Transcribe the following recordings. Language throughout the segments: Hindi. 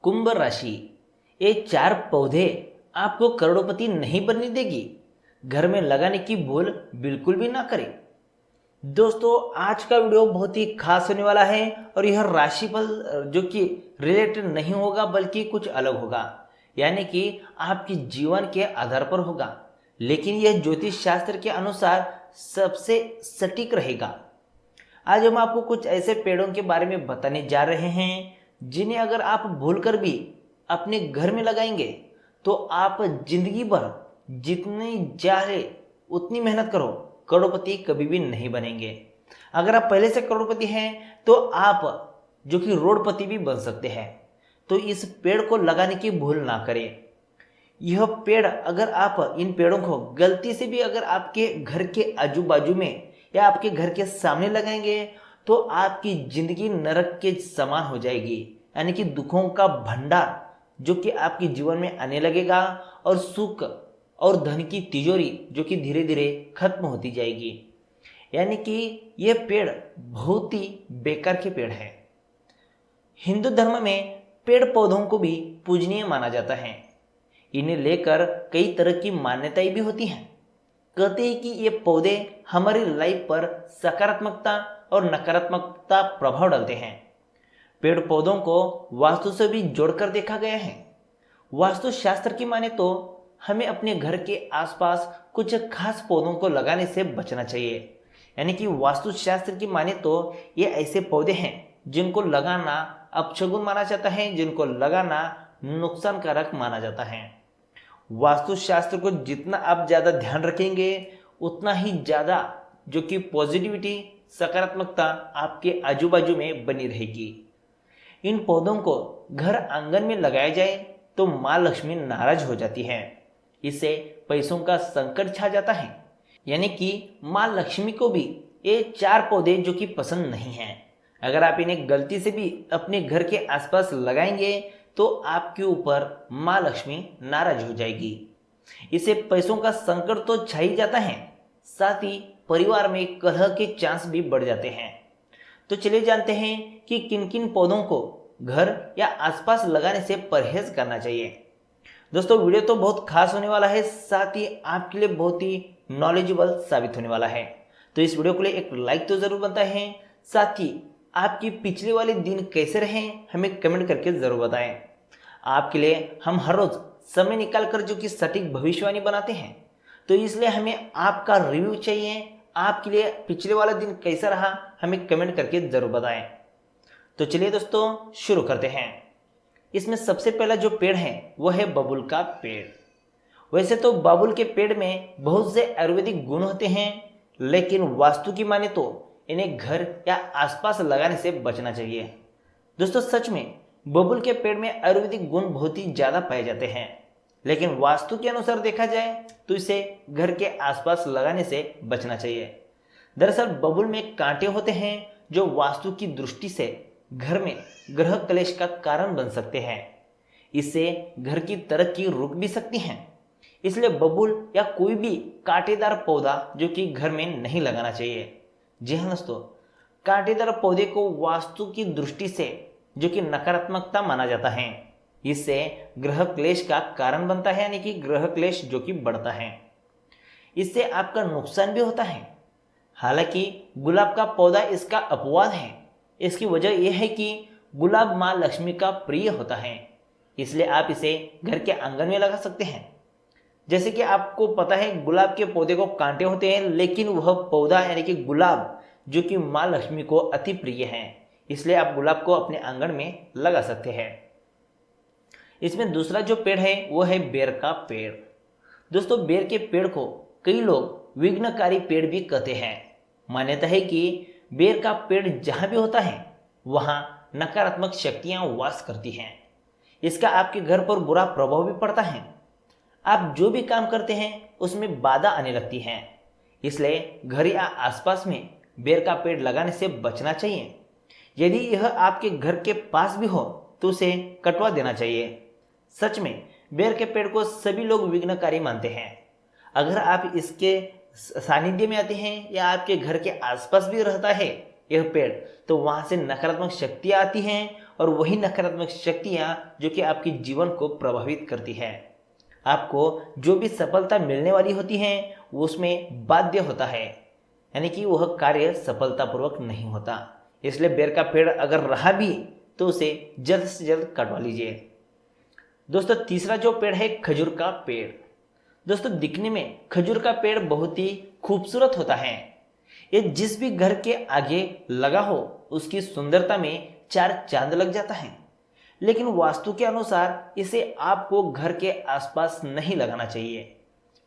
कुंभ राशि, ये 4 पौधे आपको करोड़पति नहीं बनने देगी। घर में लगाने की भूल बिल्कुल भी ना करें। दोस्तों, आज का वीडियो बहुत ही खास होने वाला है और यह राशिफल जो कि रिलेटेड नहीं होगा बल्कि कुछ अलग होगा, यानी कि आपके जीवन के आधार पर होगा, लेकिन यह ज्योतिष शास्त्र के अनुसार सबसे सटीक रहेगा। आज हम आपको कुछ ऐसे पेड़ों के बारे में बताने जा रहे हैं जिन्हें अगर आप भूलकर भी अपने घर में लगाएंगे तो आप जिंदगी भर जितनी चाहे उतनी मेहनत करो, करोड़पति कभी भी नहीं बनेंगे। अगर आप पहले से करोड़पति हैं तो आप जो कि रोडपति भी बन सकते हैं। तो इस पेड़ को लगाने की भूल ना करें। यह पेड़ अगर आप इन पेड़ों को गलती से भी अगर आपके घर के आजू बाजू में या आपके घर के सामने लगाएंगे तो आपकी जिंदगी नरक के समान हो जाएगी, यानी कि दुखों का भंडार जो कि आपके जीवन में आने लगेगा और सुख और धन की तिजोरी जो कि धीरे धीरे खत्म होती जाएगी। यानी कि यह पेड़ बहुत ही बेकार के पेड़ है। हिंदू धर्म में पेड़ पौधों को भी पूजनीय माना जाता है। इन्हें लेकर कई तरह की मान्यताएं भी होती हैं। कहते हैं कि ये पौधे हमारी लाइफ पर सकारात्मकता और नकारात्मकता प्रभाव डालते हैं। पेड़ पौधों को वास्तु से भी जोड़कर देखा गया है। वास्तु शास्त्र की माने तो हमें अपने घर के आसपास कुछ खास पौधों को लगाने से बचना चाहिए। यानी कि वास्तु शास्त्र की माने तो ये ऐसे पौधे हैं जिनको लगाना अपशगुन माना जाता है, जिनको लगाना नुकसानकारक माना जाता है। वास्तु शास्त्र को जितना आप ज़्यादा ध्यान रखेंगे उतना ही ज़्यादा जो कि पॉजिटिविटी, सकारात्मकता आपके आजू बाजू में बनी रहेगी। इन पौधों को घर आंगन में लगाया जाए तो माँ लक्ष्मी नाराज हो जाती है। इससे पैसों का संकट छा जाता है। यानी कि माँ लक्ष्मी को भी ये 4 पौधे जो कि पसंद नहीं हैं। अगर आप इन्हें गलती से भी अपने घर के आसपास लगाएंगे तो आपके ऊपर माँ लक्ष्मी नाराज हो जाएगी। इससे पैसों का संकट तो छा ही जाता है, साथ ही परिवार में कलह के चांस भी बढ़ जाते हैं। तो चलिए जानते हैं कि किन किन पौधों को घर या आसपास लगाने से परहेज करना चाहिए। दोस्तों, वीडियो तो बहुत खास होने वाला है, साथ ही आपके लिए बहुत ही नॉलेजेबल साबित होने वाला है। तो इस वीडियो के लिए एक लाइक तो जरूर बनता है। साथ ही आपकी पिछले वाले दिन कैसे रहे हमें कमेंट करके जरूर बताएं। आपके लिए हम हर रोज समय निकालकर जो कि सटीक भविष्यवाणी बनाते हैं, तो इसलिए हमें आपका रिव्यू चाहिए। आपके लिए पिछले वाला दिन कैसा रहा हमें कमेंट करके जरूर बताएं। तो चलिए दोस्तों, शुरू करते हैं। इसमें सबसे पहला जो पेड़ है वो है बबूल का पेड़। वैसे तो बबूल के पेड़ में बहुत से आयुर्वेदिक गुण होते हैं, लेकिन वास्तु की माने तो इन्हें घर या आसपास लगाने से बचना चाहिए। दोस्तों, सच में बबूल के पेड़ में आयुर्वेदिक गुण बहुत ही ज्यादा पाए जाते हैं, लेकिन वास्तु के अनुसार देखा जाए तो इसे घर के आसपास लगाने से बचना चाहिए। दरअसल बबूल में कांटे होते हैं जो वास्तु की दृष्टि से घर में ग्रह क्लेश का कारण बन सकते हैं। इससे घर की तरक्की रुक भी सकती है। इसलिए बबूल या कोई भी कांटेदार पौधा जो कि घर में नहीं लगाना चाहिए। जी हाँ दोस्तों, कांटेदार पौधे को वास्तु की दृष्टि से जो कि नकारात्मकता माना जाता है। इससे ग्रह क्लेश का कारण बनता है, यानी कि ग्रह क्लेश जो कि बढ़ता है। इससे आपका नुकसान भी होता है। हालांकि गुलाब का पौधा इसका अपवाद है। इसकी वजह यह है कि गुलाब माँ लक्ष्मी का प्रिय होता है, इसलिए आप इसे घर के आंगन में लगा सकते हैं। जैसे कि आपको पता है गुलाब के पौधे को कांटे होते हैं, लेकिन वह पौधा यानी कि गुलाब जो कि माँ लक्ष्मी को अति प्रिय है, इसलिए आप गुलाब को अपने आंगन में लगा सकते हैं। इसमें दूसरा जो पेड़ है वो है बेर का पेड़। दोस्तों, बेर के पेड़ को कई लोग विघ्नकारी पेड़ भी कहते हैं। मान्यता है कि बेर का पेड़ जहां भी होता है वहां नकारात्मक शक्तियां वास करती हैं। इसका आपके घर पर बुरा प्रभाव भी पड़ता है। आप जो भी काम करते हैं उसमें बाधा आने लगती है। इसलिए घर या आसपास में बेर का पेड़ लगाने से बचना चाहिए। यदि यह आपके घर के पास भी हो तो उसे कटवा देना चाहिए। सच में बेर के पेड़ को सभी लोग विघ्नकारी मानते हैं। अगर आप इसके सानिध्य में आते हैं या आपके घर के आसपास भी रहता है यह पेड़, तो वहां से नकारात्मक शक्तियां आती हैं और वही नकारात्मक शक्तियां जो कि आपके जीवन को प्रभावित करती है। आपको जो भी सफलता मिलने वाली होती है उसमें बाध्य होता है, यानी कि वह कार्य सफलतापूर्वक नहीं होता। इसलिए बेर का पेड़ अगर रहा भी तो उसे जल्द से जल्द कटवा लीजिए। दोस्तों तीसरा जो पेड़ है खजूर का पेड़। दोस्तों दिखने में खजूर का पेड़ बहुत ही खूबसूरत होता है। ये जिस भी घर के आगे लगा हो उसकी सुंदरता में चार चांद लग जाता है। लेकिन वास्तु के अनुसार इसे आपको घर के आसपास नहीं लगाना चाहिए।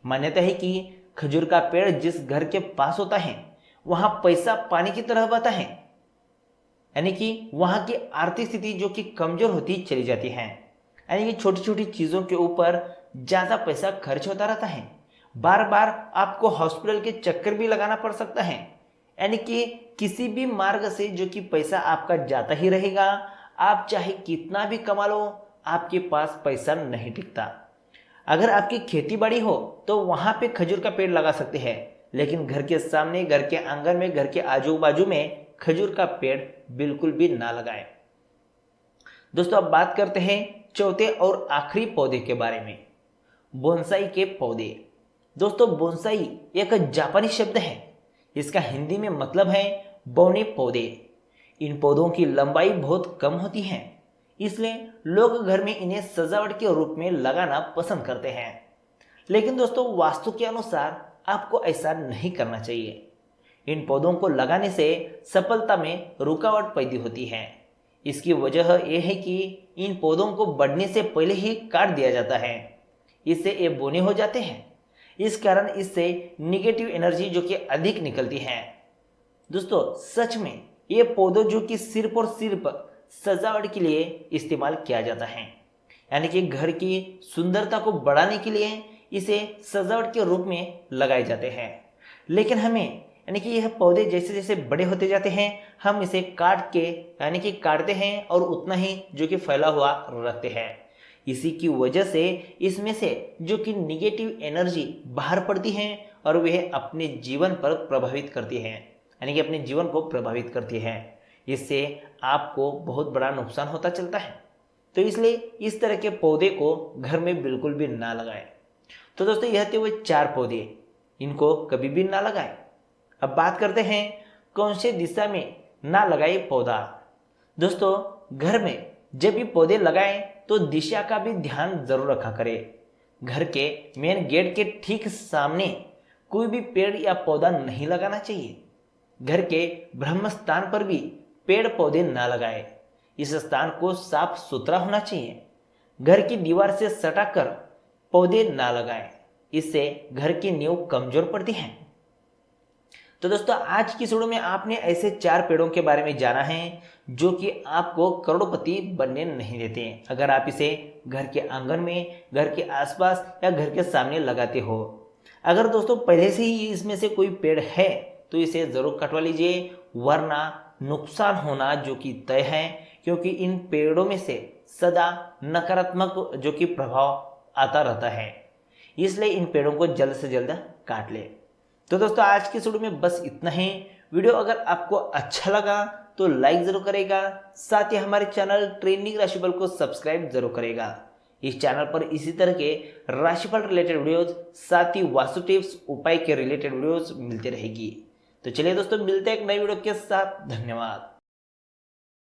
मान्यता है कि खजूर का पेड़ जिस घर के पास होता है वहां पैसा पानी की तरह बहता है, यानी कि वहां की आर्थिक स्थिति जो कि कमजोर होती चली जाती है। यानी कि छोटी छोटी चीजों के ऊपर ज्यादा पैसा खर्च होता रहता है। बार बार आपको हॉस्पिटल के चक्कर भी लगाना पड़ सकता है। यानी कि किसी भी मार्ग से जो कि पैसा आपका जाता ही रहेगा। आप चाहे कितना भी कमा लो आपके पास पैसा नहीं टिकता। अगर आपकी खेती बाड़ी हो तो वहां पे खजूर का पेड़ लगा सकते हैं, लेकिन घर के सामने, घर के आंगन में, घर के आजू बाजू में खजूर का पेड़ बिल्कुल भी ना लगाएं। दोस्तों अब बात करते हैं चौथे और आखिरी पौधे के बारे में, बोनसाई के पौधे। दोस्तों बोनसाई एक जापानी शब्द है। इसका हिंदी में मतलब है बौने पौधे। इन पौधों की लंबाई बहुत कम होती है, इसलिए लोग घर में इन्हें सजावट के रूप में लगाना पसंद करते हैं। लेकिन दोस्तों वास्तु के अनुसार आपको ऐसा नहीं करना चाहिए। इन पौधों को लगाने से सफलता में रुकावट पैदा होती है। इसकी वजह यह है कि इन पौधों को बढ़ने से पहले ही काट दिया जाता है। इससे ये बोने हो जाते हैं। इस कारण इससे निगेटिव एनर्जी जो कि अधिक निकलती है। दोस्तों सच में ये पौधों जो कि सिर्फ और सिर्फ सजावट के लिए इस्तेमाल किया जाता है, यानी कि घर की सुंदरता को बढ़ाने के लिए इसे सजावट के रूप में लगाए जाते हैं। लेकिन हमें, यानी कि यह पौधे जैसे जैसे बड़े होते जाते हैं हम इसे काट के, यानी कि काटते हैं और उतना ही जो कि फैला हुआ रखते हैं। इसी की वजह से इसमें से जो कि निगेटिव एनर्जी बाहर पड़ती है और वह अपने जीवन पर प्रभावित करती है, यानी कि अपने जीवन को प्रभावित करती है। इससे आपको बहुत बड़ा नुकसान होता चलता है। तो इसलिए इस तरह के पौधे को घर में बिल्कुल भी ना लगाएं। तो दोस्तों यह थे वो 4 पौधे, इनको कभी भी ना लगाएं। अब बात करते हैं कौन से दिशा में ना लगाए पौधा। दोस्तों घर में जब भी पौधे लगाएं तो दिशा का भी ध्यान जरूर रखा करें। घर के मेन गेट के ठीक सामने कोई भी पेड़ या पौधा नहीं लगाना चाहिए। घर के ब्रह्म स्थान पर भी पेड़ पौधे ना लगाएं। इस स्थान को साफ सुथरा होना चाहिए। घर की दीवार से सटाकर पौधे ना लगाएं, इससे घर की नींव कमजोर पड़ती है। तो दोस्तों आज की वीडियो में आपने ऐसे 4 पेड़ों के बारे में जाना है जो कि आपको करोड़पति बनने नहीं देते हैं, अगर आप इसे घर के आंगन में, घर के आसपास या घर के सामने लगाते हो। अगर दोस्तों पहले से ही इसमें से कोई पेड़ है तो इसे जरूर कटवा लीजिए, वरना नुकसान होना जो कि तय है, क्योंकि इन पेड़ों में से सदा नकारात्मक जो कि प्रभाव आता रहता है। इसलिए इन पेड़ों को जल्द से जल्द काट ले। तो दोस्तों आज की वीडियो में बस इतना ही। वीडियो अगर आपको अच्छा लगा तो लाइक जरूर करेगा, साथ ही हमारे चैनल ट्रेंडिंग राशिफल को सब्सक्राइब जरूर करेगा। इस चैनल पर इसी तरह के राशिफल रिलेटेड वीडियोस, साथ ही वास्तु टिप्स, उपाय के रिलेटेड वीडियोस मिलते रहेगी। तो चलिए दोस्तों मिलते हैं एक नई वीडियो के साथ। धन्यवाद।